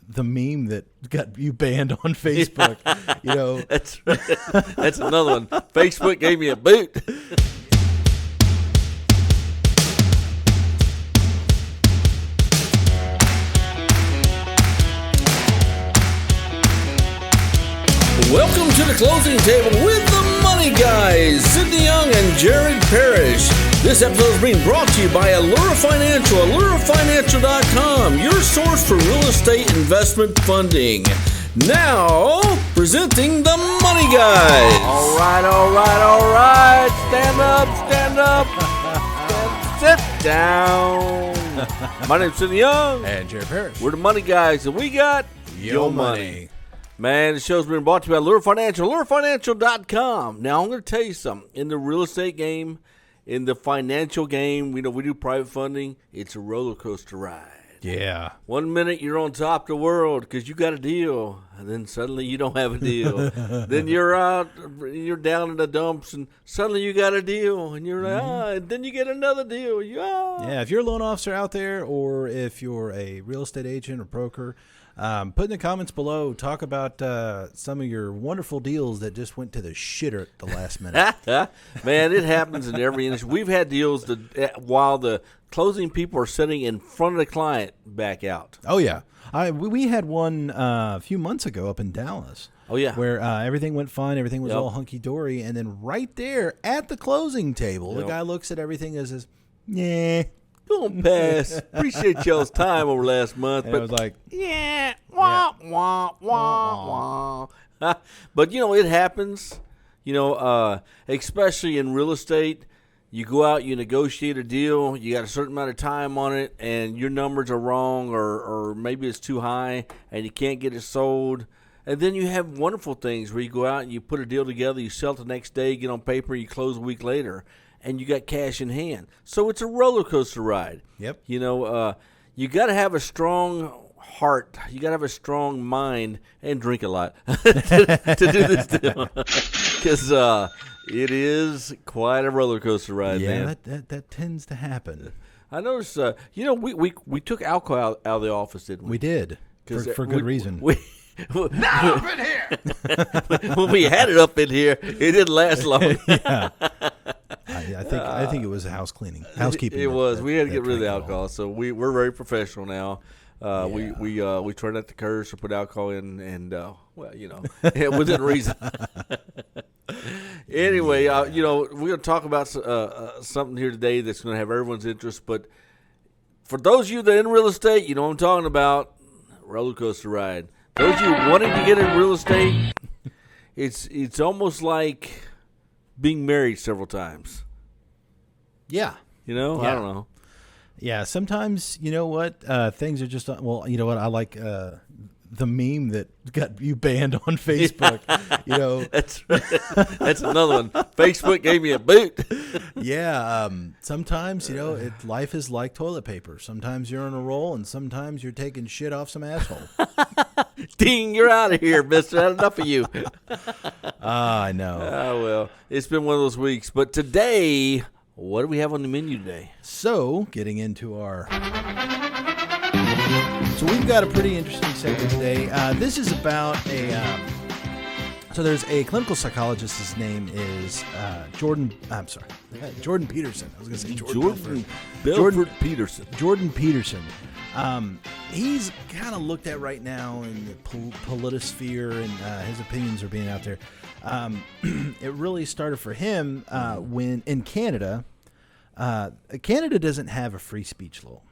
the meme that got you banned on Facebook. You know, that's another one. Facebook gave me a boot. Welcome to the closing table with the Money Guys, Sidney Young and Jared Parrish. This episode is being brought to you by Allura Financial, AlluraFinancial.com, your source for real estate investment funding. Now, presenting the Money Guys. All right. Stand up. Sit down. My name's Sidney Young. and Jared Parrish. We're the Money Guys, and we got your money. Man, the show's been brought to you by Allura Financial, AlluraFinancial.com. Now, I'm going to tell you something. In the real estate game, in the financial game, we do private funding. It's a roller coaster ride. Yeah. 1 minute you're on top of the world because you got a deal, and then suddenly you don't have a deal. Then you're down in the dumps, and suddenly you got a deal, and you're like, and then you get another deal. Yeah, if you're a loan officer out there, or if you're a real estate agent or broker, put in the comments below, talk about some of your wonderful deals that just went to the shitter at the last minute. Man, it happens in every industry. We've had deals that while the closing people are sitting in front of the client back out. Oh, yeah. We had one a few months ago up in Dallas. Oh, yeah. Where everything went fine, everything was all hunky-dory, and then right there at the closing table, the guy looks at everything and says, yeah. Don't pass. Appreciate y'all's time over last month. And but I was like, yeah, wah. But, it happens, especially in real estate. You go out, you negotiate a deal, you got a certain amount of time on it, and your numbers are wrong or maybe it's too high and you can't get it sold. And then you have wonderful things where you go out and you put a deal together, you sell it the next day, get on paper, you close a week later, and you got cash in hand. So it's a roller coaster ride. Yep. You got to have a strong heart. You got to have a strong mind and drink a lot to do this deal. Because it is quite a roller coaster ride, man. Yeah, that tends to happen. I noticed, we took alcohol out of the office, didn't we? We did, for good reason. Not up in here. When we had it up in here, it didn't last long. Yeah. I think it was housekeeping. It was. We had to get rid of the alcohol, so we're very professional now. We try not to curse or put alcohol in, and within reason. Anyway, we're going to talk about something here today that's going to have everyone's interest. But for those of you that are in real estate, you know what I'm talking about. Roller coaster ride. Those of you wanting to get in real estate, it's almost like being married several times. Yeah. I don't know. Yeah, sometimes, you know what, things are just, well, you know what, I like the meme that got you banned on Facebook. That's another one. Facebook gave me a boot. Yeah, sometimes, life is like toilet paper. Sometimes you're on a roll, and sometimes you're taking shit off some asshole. Ding, you're out of here, mister. Had enough of you. I know. Well, it's been one of those weeks. But today, what do we have on the menu today? So, getting into So we've got a pretty interesting segment today. This is about so there's a clinical psychologist. His name is Jordan Peterson. I was going to say Jordan Peterson. Jordan Peterson. He's kind of looked at right now in the politisphere, and his opinions are being out there. It really started for him when in Canada. Canada doesn't have a free speech law.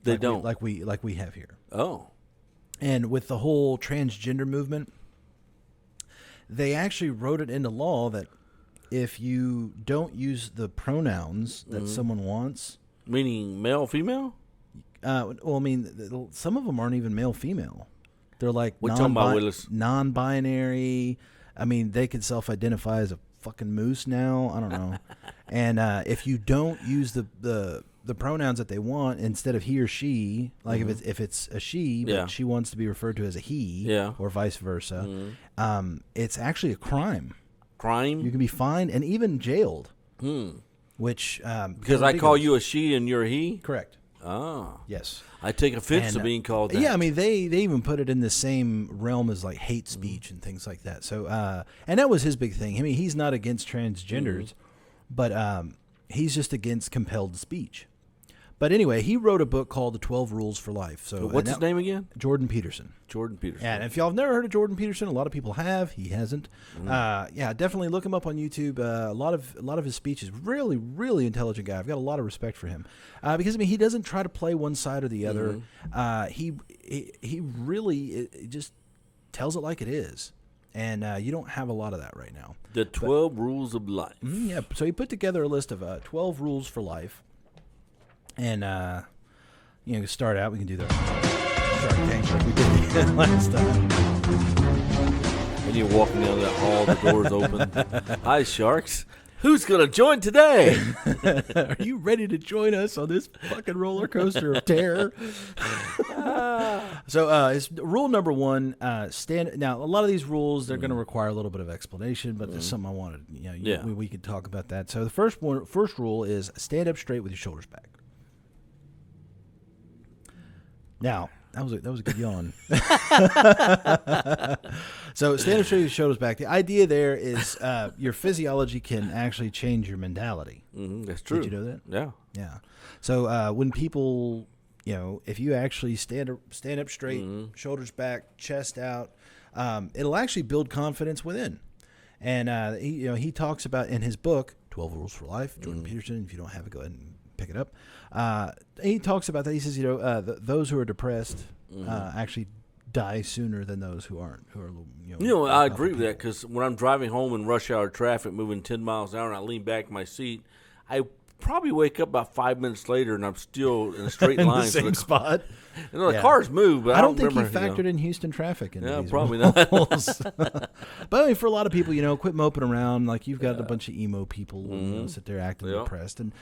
They don't like we have here. Oh, and with the whole transgender movement, they actually wrote it into law that if you don't use the pronouns that someone wants, meaning male, female. Well, I mean, some of them aren't even male, female. They're like non-binary. I mean, they could self-identify as a fucking moose now. I don't know. And if you don't use the pronouns that they want instead of he or she, like if it's a she, but she wants to be referred to as a he, or vice versa, it's actually a crime. Crime? You can be fined and even jailed. Which because I call you a she and you're a he? Correct. Ah. Yes. I take offense to being called that. Yeah, I mean, they even put it in the same realm as like hate speech and things like that. So, and that was his big thing. I mean, he's not against transgenders, but he's just against compelled speech. But anyway, he wrote a book called The 12 Rules for Life. So what's his name again? Jordan Peterson. Jordan Peterson. And if y'all have never heard of Jordan Peterson, a lot of people have. He hasn't. Yeah, definitely look him up on YouTube. A lot of his speeches. Really, really intelligent guy. I've got a lot of respect for him because I mean he doesn't try to play one side or the other. He really just tells it like it is, and you don't have a lot of that right now. The 12 Rules of Life. Yeah. So he put together a list of 12 rules for life. And, start out. We can do the Shark Tank like we did last time. And you're walking down that hall, the door's open. Hi, sharks. Who's going to join today? Are you ready to join us on this fucking roller coaster of terror? So it's rule number 1, Now, a lot of these rules, they're going to require a little bit of explanation, but there's something I wanted. We could talk about that. So the first rule is stand up straight with your shoulders back. Now, that was a good yawn. So stand up straight with your shoulders back. The idea there is your physiology can actually change your mentality. That's true. Did you know that? Yeah. Yeah. So when people, if you actually stand up straight, shoulders back, chest out, it'll actually build confidence within. And he talks about in his book 12 Rules for Life, Jordan Peterson. If you don't have it, go ahead and pick it up. He talks about that. He says, those who are depressed actually die sooner than those who aren't. Who are, I agree with that because when I'm driving home in rush hour traffic, moving 10 miles an hour, and I lean back in my seat, I probably wake up about 5 minutes later, and I'm still in a straight line. In the same spot. The cars move, but I don't think remember, he factored in Houston traffic. Yeah, these probably rules. But I mean, for a lot of people, quit moping around. Like you've got a bunch of emo people sit there acting depressed, and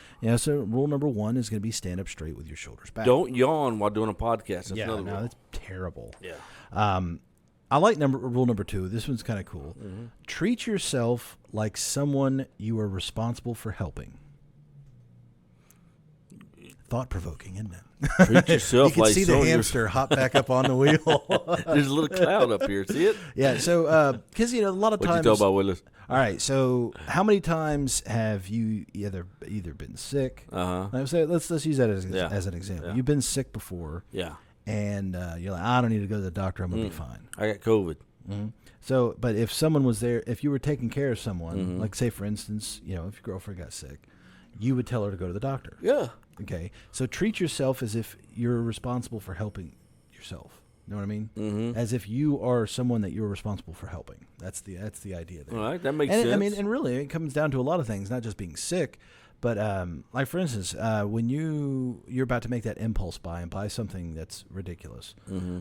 so rule number 1 is going to be stand up straight with your shoulders back. Don't yawn while doing a podcast. That's another rule. That's terrible. Yeah. I like rule number 2. This one's kind of cool. Treat yourself like someone you are responsible for helping. Thought-provoking, isn't it? Treat yourself you can like see the hamster hop back up on the wheel. There's a little cloud up here. See it? Yeah. So, because a lot of times. What you talk about, Willis? All right. So, how many times have you either been sick? Let's use that as an example. Yeah. You've been sick before. Yeah. And you're like, I don't need to go to the doctor. I'm gonna be fine. I got COVID. So, but if someone was there, if you were taking care of someone, like say for instance, if your girlfriend got sick, you would tell her to go to the doctor. Yeah. Okay. So treat yourself as if you're responsible for helping yourself. You know what I mean? As if you are someone that you're responsible for helping. That's the idea there. All right, that makes sense. And really, it comes down to a lot of things, not just being sick, but like for instance, when you're about to make that impulse buy and buy something that's ridiculous,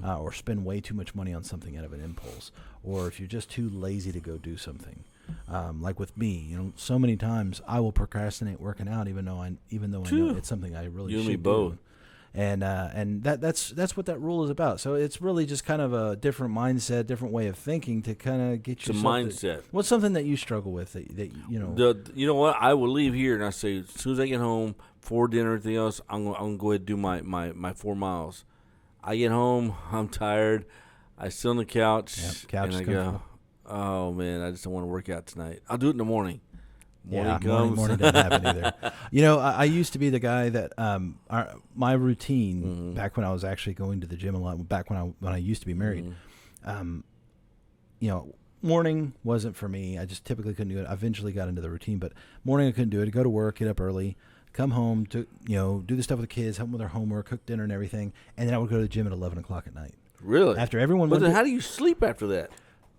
or spend way too much money on something out of an impulse, or if you're just too lazy to go do something. Like with me, so many times I will procrastinate working out, even though I know it's something I really should do. Both. And that's what that rule is about. So it's really just kind of a different mindset, different way of thinking to kind of get you. It's a mindset. What's something that you struggle with that you know? You know what? I will leave here and I say as soon as I get home for dinner, everything else, I'm gonna go ahead and do my 4 miles. I get home, I'm tired. I sit on the couch, couch and I go, oh man, I just don't want to work out tonight. I'll do it in the morning. Morning doesn't happen either. I used to be the guy that my routine back when I was actually going to the gym a lot. Back when I used to be married, morning wasn't for me. I just typically couldn't do it. I eventually got into the routine, but morning I couldn't do it. I'd go to work, get up early, come home to do the stuff with the kids, help them with their homework, cook dinner and everything, and then I would go to the gym at 11 o'clock at night. Really? After everyone but went. Then how do you sleep after that?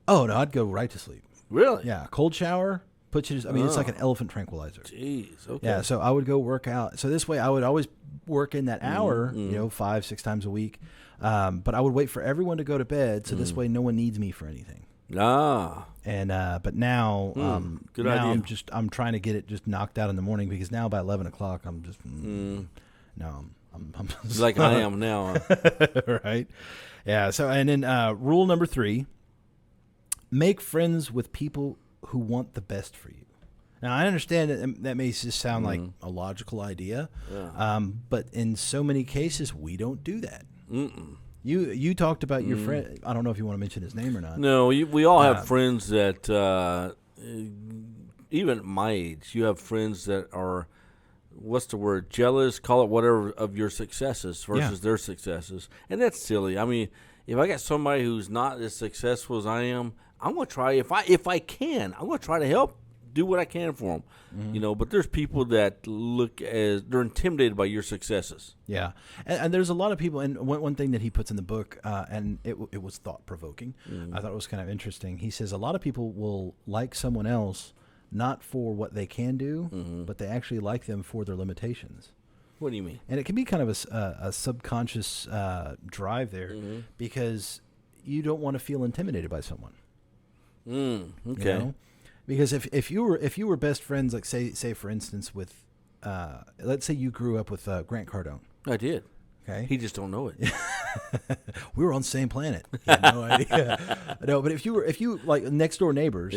Oh no, I'd go right to sleep. Really? Yeah, cold shower. It's like an elephant tranquilizer. Jeez, okay. Yeah, so I would go work out. So this way I would always work in that hour, 5-6 times a week. But I would wait for everyone to go to bed, so this way no one needs me for anything. Ah. And but now, good now idea. I'm trying to get it just knocked out in the morning because now by 11 o'clock I'm just I'm like I am now. Right? Yeah. So and then rule number 3: make friends with people who want the best for you. Now, I understand that may just sound like a logical idea, but in so many cases, we don't do that. You talked about your friend. I don't know if you want to mention his name or not. No, we all have friends that, even at my age, you have friends that are, what's the word, jealous, call it whatever, of your successes versus their successes. And that's silly. I mean, if I got somebody who's not as successful as I am, I'm going to try, if I can, I'm going to try to help, do what I can for them. But there's people that look as, they're intimidated by your successes. Yeah. And there's a lot of people, and one thing that he puts in the book, and it was thought-provoking. I thought it was kind of interesting. He says a lot of people will like someone else not for what they can do, but they actually like them for their limitations. What do you mean? And it can be kind of a subconscious drive there because you don't want to feel intimidated by someone. Okay. Because if you were best friends, like say for instance with, let's say you grew up with Grant Cardone. I did. Okay. He just don't know it. We were on the same planet. He had no idea. No, but if you like next door neighbors,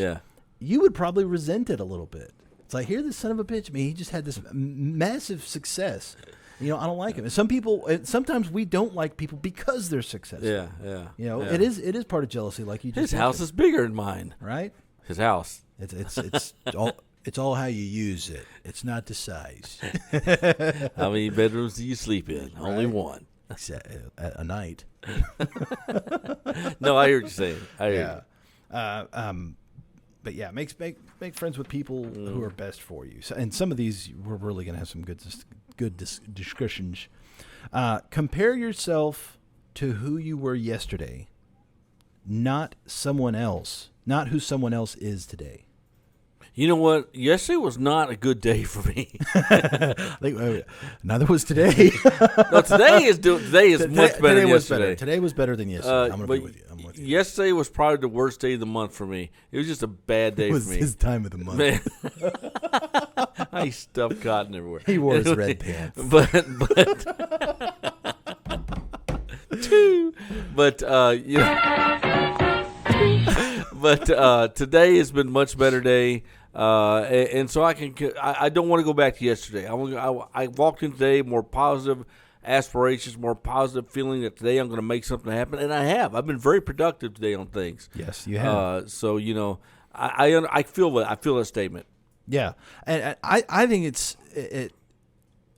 you would probably resent it a little bit. It's like, here, this son of a bitch. I mean, he just had this massive success. I don't like him. And sometimes we don't like people because they're successful. Yeah. It is part of jealousy, like you just His mentioned. house is bigger than mine. Right? His house. It's all how you use it. It's not the size. How many bedrooms do you sleep in? Right. Only one. A night. No, I hear what you're saying. I hear you. But yeah, make friends with people who are best for you. So, and some of these we're really going to have some good discussions. Compare yourself to who you were yesterday, not someone else, not who someone else is today. You know what? Yesterday was not a good day for me. Neither was today. No, today is much better than yesterday. Today was better than yesterday. I'm going to be with you. Yesterday was probably the worst day of the month for me. It was just a bad day for me. It was his time of the month. Man. I stuffed cotton everywhere. He wore his red pants. But today has been a much better day. And so I don't want to go back to yesterday. I walked in today more positive aspirations, more positive feeling that today I'm going to make something happen, and I have. I've been very productive today on things. Yes, you have. So I feel that. I feel that statement. Yeah, and I think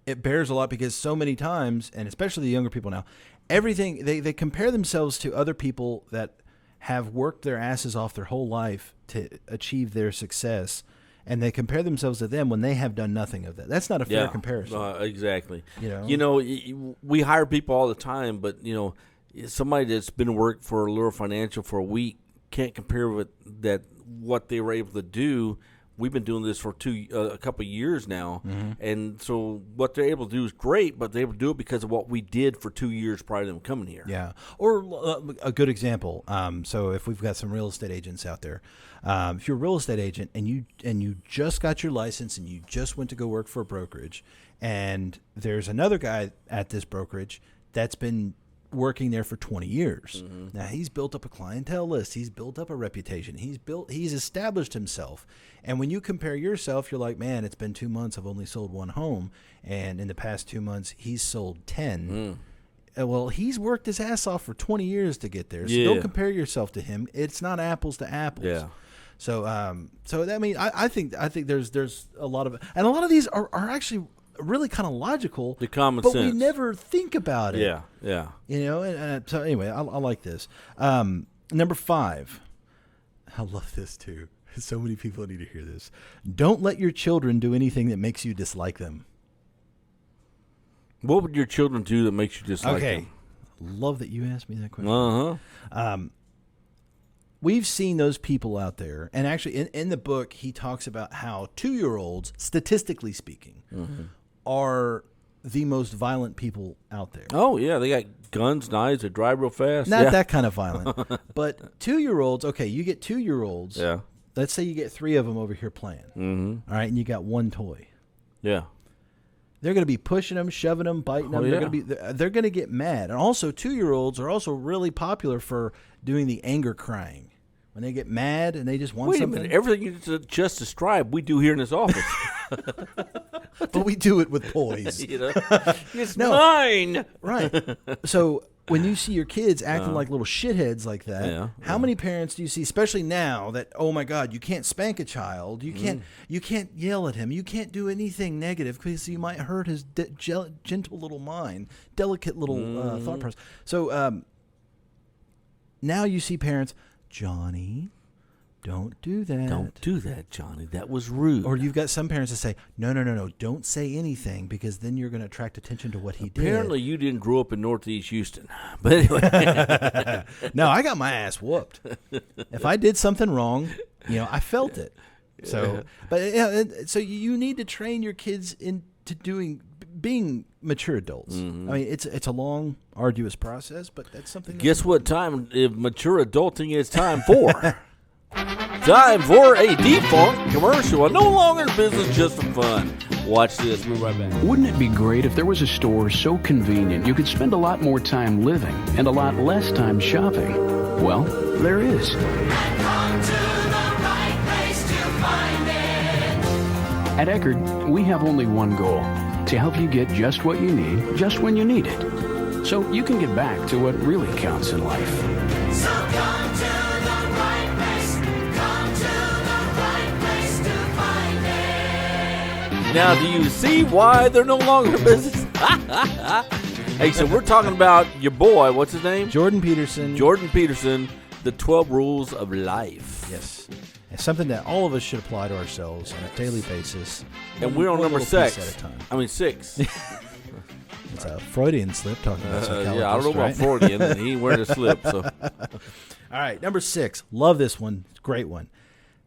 it bears a lot because so many times, and especially the younger people now, everything they compare themselves to other people that have worked their asses off their whole life to achieve their success, and they compare themselves to them when they have done nothing of that. That's not a fair comparison. Exactly. We hire people all the time, but somebody that's been working for Allure Financial for a week can't compare with what they were able to do. We've been doing this for a couple of years now, and so what they're able to do is great, but they're able to do it because of what we did for 2 years prior to them coming here. Yeah, or a good example. So if we've got some real estate agents out there, if you're a real estate agent and you just got your license and you just went to go work for a brokerage, and there's another guy at this brokerage that's been working there for 20 years. Now he's built up a clientele list. He's built up a reputation. He's established himself. And when you compare yourself, you're like, man, it's been 2 months. I've only sold one home. And in the past 2 months, he's sold 10. Well, he's worked his ass off for 20 years to get there. So don't compare yourself to him. It's not apples to apples. Yeah. So, I think there's a lot of, and a lot of these are actually really kind of logical, the common but sense. We never think about it. Yeah. And so anyway, I like this. Number 5. I love this too. So many people need to hear this. Don't let your children do anything that makes you dislike them. What would your children do that makes you dislike them? Love that you asked me that question. We've seen those people out there, and actually in the book, he talks about how 2-year-olds, statistically speaking, are the most violent people out there. Oh, yeah. They got guns, knives, they drive real fast. Not that kind of violent. But 2-year-olds, okay, you get 2-year-olds. Yeah. Let's say you get 3 of them over here playing. All right, and you got one toy. Yeah. They're going to be pushing them, shoving them, biting them. They're going to get mad. And also, 2-year-olds are also really popular for doing the anger crying. when they get mad and they just want Wait something. a minute. Everything you just described, we do here in this office. But we do it with poise. It's mine. Right. So when you see your kids acting like little shitheads like that, how many parents do you see, especially now that, oh my God, you can't spank a child, you can't yell at him, you can't do anything negative because you might hurt his gentle little mind, delicate little thought process. So now you see parents, Johnny, don't do that. Don't do that, Johnny. That was rude. Or you've got some parents that say, no, don't say anything because then you're going to attract attention to what he did. Apparently you didn't grow up in Northeast Houston. But anyway. No, I got my ass whooped. If I did something wrong, I felt it. So, so you need to train your kids into being mature adults. I mean, it's a long, arduous process, but that's something. Guess what time mature adulting is time for? Time for a defunct commercial. A no longer business, just for fun. Watch this. We'll be right back. Wouldn't it be great if there was a store so convenient you could spend a lot more time living and a lot less time shopping? Well, there is. At Eckerd, we have only one goal: to help you get just what you need, just when you need it, so you can get back to what really counts in life. So come to the right place. Come to the right place to find it. Now, do you see why they're no longer in business? Hey, so we're talking about your boy. What's his name? Jordan Peterson. Jordan Peterson, the 12 Rules of Life. Yes. It's something that all of us should apply to ourselves on a daily basis. And we're on One number little piece 6. at a time. I mean, 6. It's a Freudian slip talking about psychologists, Yeah, I don't know about right? Freudian, and he ain't wearing a slip. So, All right, number 6. Love this one. It's a great one.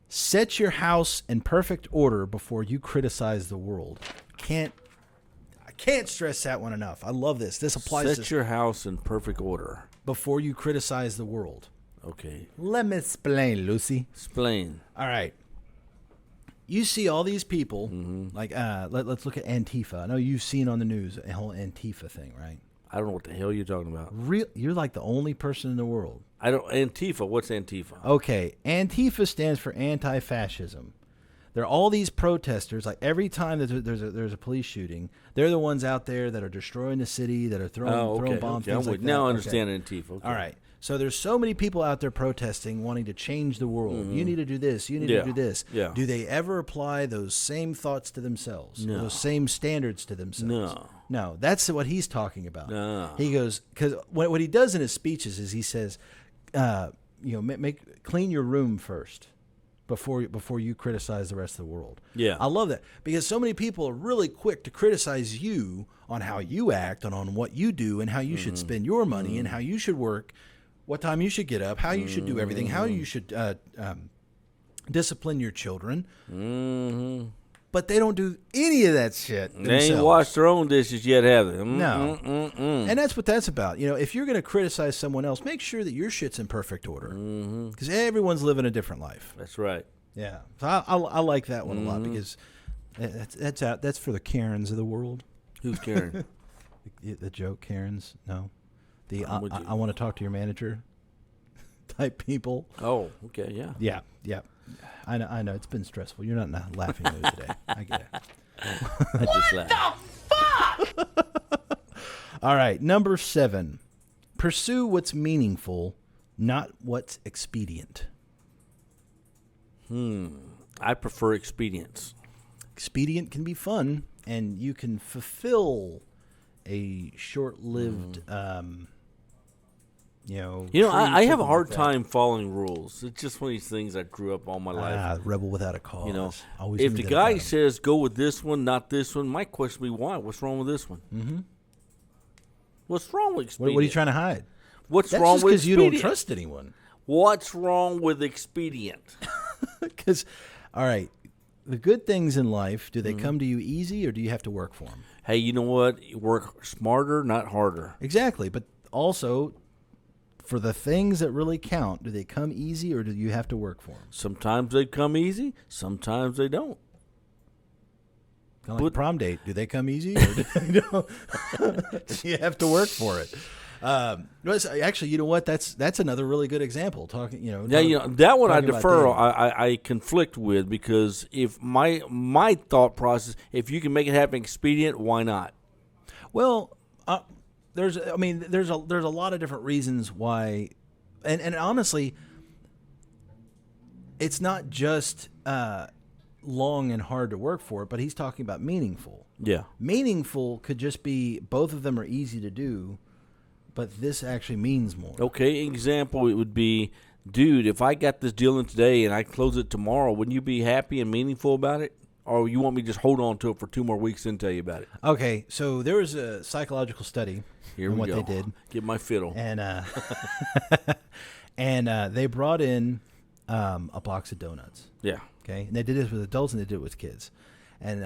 Set your house in perfect order before you criticize the world. I can't stress that one enough. I love this. This applies set to your house in perfect order. before you criticize the world. Okay, Let me explain, Lucy. explain. All right. You see all these people, like, let's look at Antifa. I know you've seen on the news a whole Antifa thing, right? I don't know what the hell you're talking about. You're like the only person in the world. I don't. Antifa. What's Antifa? Okay, Antifa stands for anti-fascism. There are all these protesters. Like every time there's a police shooting, they're the ones out there that are destroying the city, that are throwing bombs. Okay. Things like Now that. I understand Antifa. Okay. All right. So there's so many people out there protesting, wanting to change the world. You need to do this. You need to do this. Yeah. Do they ever apply those same thoughts to themselves? No. Those same standards to themselves? No. No. That's what he's talking about. No. He goes, because what he does in his speeches is he says, clean your room first before you criticize the rest of the world. Yeah. I love that because so many people are really quick to criticize you on how you act and on what you do and how you should spend your money and how you should work, what time you should get up, how you should do everything, how you should discipline your children. But they don't do any of that shit They themselves. ain't washed their own dishes yet, have they? No. And that's what that's about. If you're going to criticize someone else, make sure that your shit's in perfect order. Because everyone's living a different life. That's right. Yeah. So I like that one a lot because that's for the Karens of the world. Who's Karen? The joke Karens? No. I'm with you. I want to talk to your manager type people. Oh, okay, yeah. Yeah. I know. It's been stressful. You're not in a laughing mood today. I get it. I just laughed. All right. Number 7. Pursue what's meaningful, not what's expedient. I prefer expedience. Expedient can be fun, and you can fulfill a short-lived, I have a hard time following rules. It's just one of these things I grew up all my life. Rebel without a cause. Always If knew the that guy about him. says go with this one, not this one, my question would be why? What's wrong with this one? Mm-hmm. What's wrong with expedient? What are you trying to hide? What's That's wrong just with because you expedient? don't trust anyone. What's wrong with expedient? Because, all right, the good things in life, do they come to you easy or do you have to work for them? Hey, you know what? You work smarter, not harder. Exactly. But also, for the things that really count, do they come easy or do you have to work for them? Sometimes they come easy, sometimes they don't. Kind of like a prom date. Do they come easy or do you have to work for it? Actually, you know what? That's another really good example. Talking, that one I talking about defer. dating. I conflict with, because if my thought process, if you can make it happen expedient, why not? Well, there's a lot of different reasons why, and honestly, it's not just long and hard to work for, but he's talking about meaningful. Yeah. Meaningful could just be both of them are easy to do, but this actually means more. Okay, example, it would be, dude, if I got this deal in today and I close it tomorrow, wouldn't you be happy and meaningful about it? Or you want me to just hold on to it for 2 more weeks and tell you about it? Okay, so there was a psychological study Here on we what go. they did. Get my fiddle. And they brought in a box of donuts. Yeah. Okay, and they did this with adults and they did it with kids, and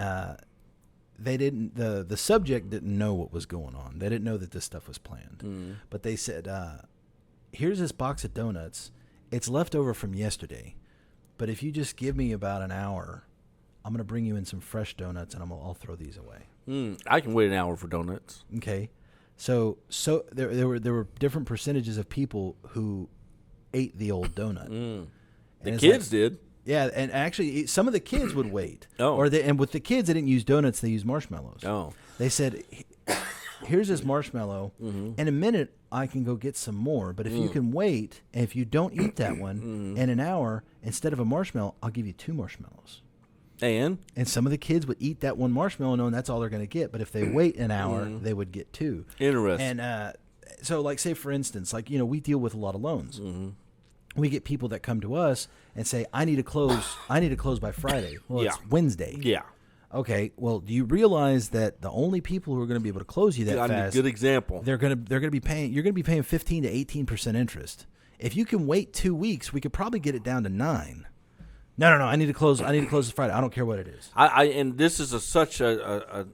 they didn't. The subject didn't know what was going on. They didn't know that this stuff was planned. But they said, "Here's this box of donuts. It's left over from yesterday, but if you just give me about an hour, I'm gonna bring you in some fresh donuts, and I'll throw these away." I can wait an hour for donuts. Okay, so there were different percentages of people who ate the old donut. The it's kids like- did. Yeah, and actually, some of the kids would wait. Oh. And with the kids, they didn't use donuts; they used marshmallows. Oh. They said, "Here's this marshmallow. In a minute, I can go get some more. But if you can wait, and if you don't eat that one in an hour, instead of a marshmallow, I'll give you 2 marshmallows." And And some of the kids would eat that one marshmallow, knowing that's all they're going to get. But if they wait an hour, they would get 2. interesting. And so, like, say for instance, like we deal with a lot of loans. We get people that come to us and say, I need to close by Friday. Well, Yeah. it's Wednesday. yeah. Okay. Well, do you realize that the only people who are going to be able to close you that Got a fast, good example. they're going to be paying. You're going to be paying 15 to 18% interest. If you can wait 2 weeks, we could probably get it down to 9. No. I need to close. This Friday. I don't care what it is. And this is such a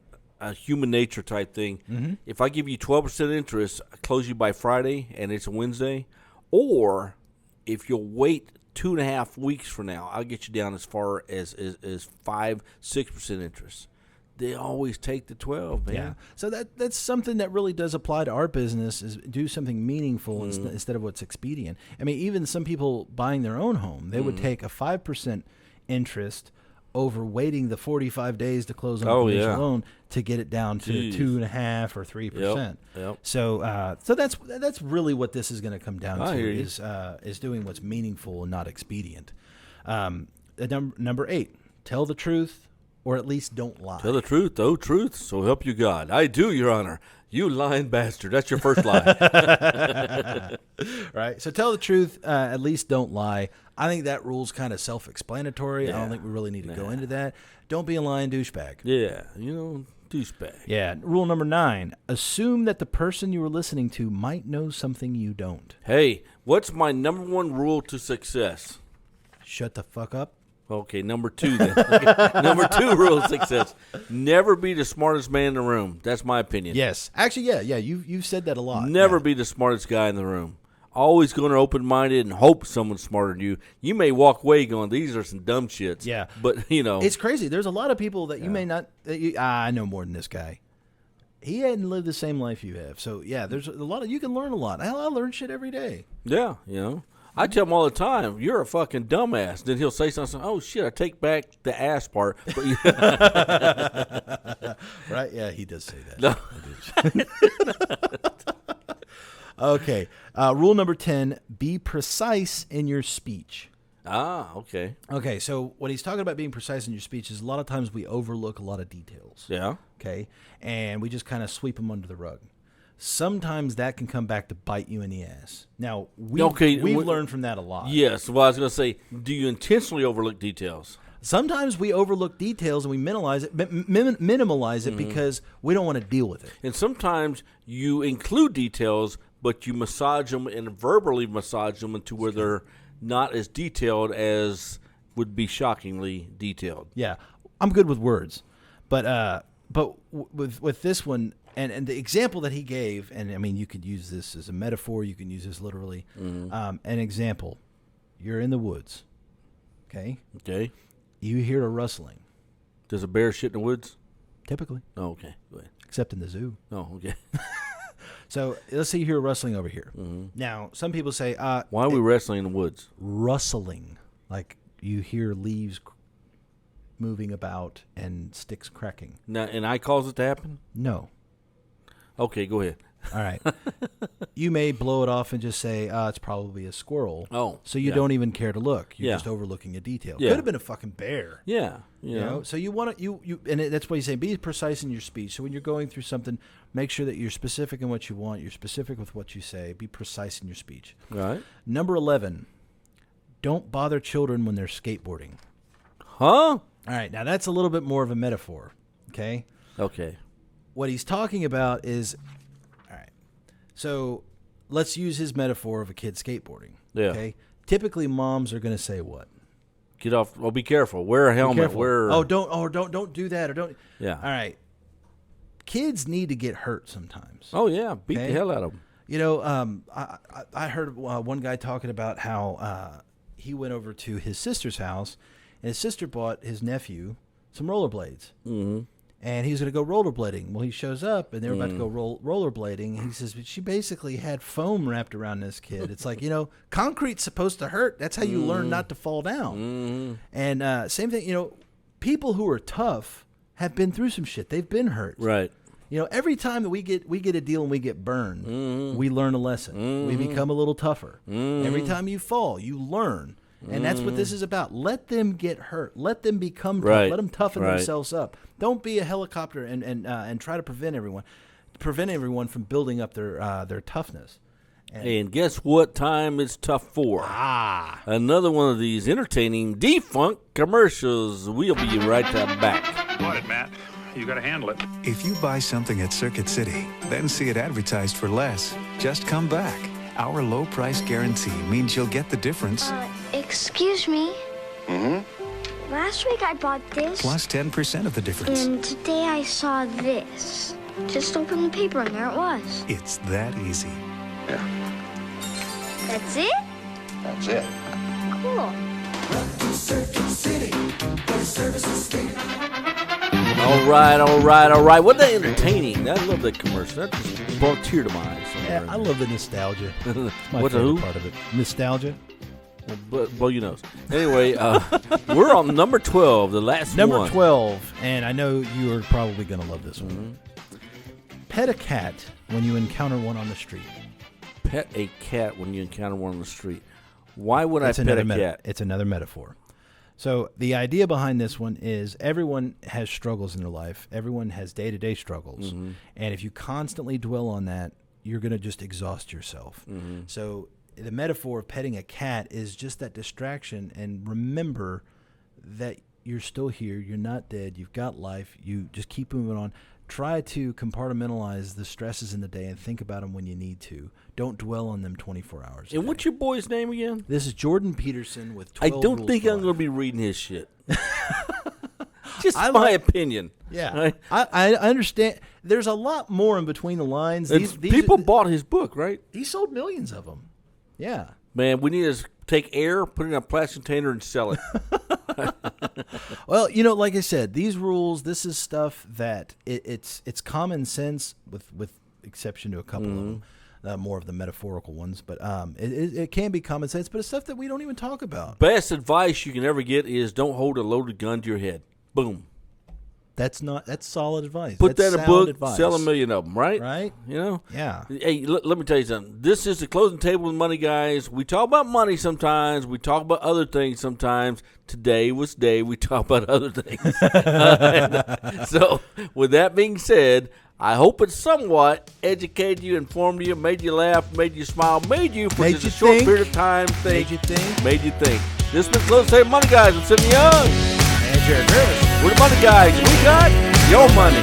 human nature type thing. If I give you 12% interest, I close you by Friday, and it's a Wednesday, or if you'll wait 2.5 weeks from now, I'll get you down as far as 5-6% interest. They always take the 12, man. Yeah. So that's something that really does apply to our business, is do something meaningful instead of what's expedient. I mean, even some people buying their own home, they would take a 5% interest over waiting the 45 days to close on a conventional loan to get it down to 2.5 or 3%. Yep. So that's really what this is going to come down I hear to you. is doing what's meaningful and not expedient. Number 8, tell the truth, or at least don't lie. Tell the truth, oh truth, so help you God. I do, Your Honor. You lying bastard. That's your first lie. Right. So tell the truth, at least don't lie. I think that rule's kind of self-explanatory. I Yeah. don't think we really need to go into that. Don't be a lying douchebag. Yeah, douchebag. Yeah. Rule number 9, assume that the person you are listening to might know something you don't. Hey, what's my number 1 rule to success? Shut the fuck up. Okay, number 2 then. Number 2 rule of success: never be the smartest man in the room. That's my opinion. Yes. Actually, yeah. You've said that a lot. Never Yeah. be the smartest guy in the room. Always going to open-minded and hope someone's smarter than you. You may walk away going, "These are some dumb shits." Yeah. but It's crazy. There's a lot of people that you may not. I know more than this guy. He hadn't lived the same life you have. So yeah, there's a lot of you can learn a lot. Hell, I learn shit every day. yeah, I tell him all the time, "You're a fucking dumbass." Then he'll say something. Oh shit! I take back the ass part. But Right? Yeah, he does say that. No. Okay. Rule number 10, be precise in your speech. Okay. Okay, so when he's talking about being precise in your speech is a lot of times we overlook a lot of details. Yeah. Okay? And we just kind of sweep them under the rug. Sometimes that can come back to bite you in the ass. Now, we've learned from that a lot. Yes. Well, I was going to say, do you intentionally overlook details? Sometimes we overlook details and we minimalize it because we don't want to deal with it. And sometimes you include details, but you massage them and verbally massage them into where they're not as detailed as would be shockingly detailed. Yeah, I'm good with words, but with this one and the example that he gave, and I mean you could use this as a metaphor, you can use this literally. An example: you're in the woods, okay? Okay. You hear a rustling. Does a bear shit in the woods? Typically, Oh, okay. Go ahead. except in the zoo. Oh, okay. So let's say you hear rustling over here. Now, some people say, Why are we wrestling in the woods? rustling, like you hear leaves moving about and sticks cracking. Now, and I cause it to happen? No. Okay, go ahead. All right. You may blow it off and just say, it's probably a squirrel. Oh, So you yeah. don't even care to look. You're Yeah. just overlooking a detail. Yeah. Could have been a fucking bear. Yeah. You know? So you want to, that's why you say be precise in your speech. So when you're going through something, make sure that you're specific in what you want. You're specific with what you say. Be precise in your speech. Right. Number 11, don't bother children when they're skateboarding. Huh? All right. Now that's a little bit more of a metaphor. Okay. Okay. What he's talking about is, all right, so let's use his metaphor of a kid skateboarding. Yeah. Okay. Typically, moms are going to say what? Get off. Well, be careful. Wear a helmet. Careful. Wear. Don't do that, or don't. Yeah. All right. Kids need to get hurt sometimes. Oh yeah. Beat Okay. the hell out of them. You know, I heard one guy talking about how he went over to his sister's house, and his sister bought his nephew some rollerblades. Mm-hmm. And he was going to go rollerblading. Well, he shows up, and they're about to go rollerblading. And he says, but she basically had foam wrapped around this kid. It's like, concrete's supposed to hurt. That's how you learn not to fall down. And same thing, people who are tough have been through some shit. They've been hurt. Right. Every time that we get a deal and we get burned, we learn a lesson. We become a little tougher. Every time you fall, you learn. And that's what this is about. Let them get hurt. Let them become tough. Right. Let them toughen Right. themselves up. Don't be a helicopter and try to prevent everyone from building up their toughness. And guess what time it's tough for? Another one of these entertaining defunct commercials. We'll be right back. Got it, Matt. You gotta handle it. If you buy something at Circuit City, then see it advertised for less, just come back. Our low price guarantee means you'll get the difference, Excuse me? Last week I bought this, plus 10% of the difference. and today I saw this. Just open the paper and there it was. It's that easy. That's it? That's it. Cool. All right. What that entertaining? I love that commercial. That just brought a tear to my eyes. Yeah, I love the nostalgia. It's my What's a favorite who? part of it. Nostalgia. But blow your nose. Anyway, we're on number 12, the last Number one. 12, and I know you are probably going to love this one. Pet a cat when you encounter one on the street. Pet a cat when you encounter one on the street. Why would It's I pet a another cat? It's another metaphor. So the idea behind this one is everyone has struggles in their life. Everyone has day-to-day struggles. And if you constantly dwell on that, you're going to just exhaust yourself. So the metaphor of petting a cat is just that distraction. And remember that you're still here. You're not dead. You've got life. You just keep moving on. Try to compartmentalize the stresses in the day and think about them when you need to. Don't dwell on them 24 hours a And day. what's your boy's name again? This is Jordan Peterson with I 12 don't Rules think for I'm Life. going to be reading his shit. Just I my like- opinion. Yeah, Right? I understand. There's a lot more in between the lines. People bought his book, right? He sold millions of them. Yeah. Man, we need to take air, put it in a plastic container, and sell it. Well, like I said, these rules. This is stuff that it's common sense, with exception to a couple of them, more of the metaphorical ones. But it can be common sense, but it's stuff that we don't even talk about. Best advice you can ever get is don't hold a loaded gun to your head. Boom. That's solid advice. Put That's that in a sound book, advice. sell 1 million of them, right? Right? Yeah. Hey, let me tell you something. This is the Closing Table with Money Guys. We talk about money sometimes. We talk about other things sometimes. Today was day we talk about other things. So, with that being said, I hope it somewhat educated you, informed you, made you laugh, made you smile, made you, for Made just you a short think. period of time, think. Made you think. Made you think. This has been Closing Table with Money Guys with Sidney Young. And Jared Harris. We're the Money Guys. We got your money.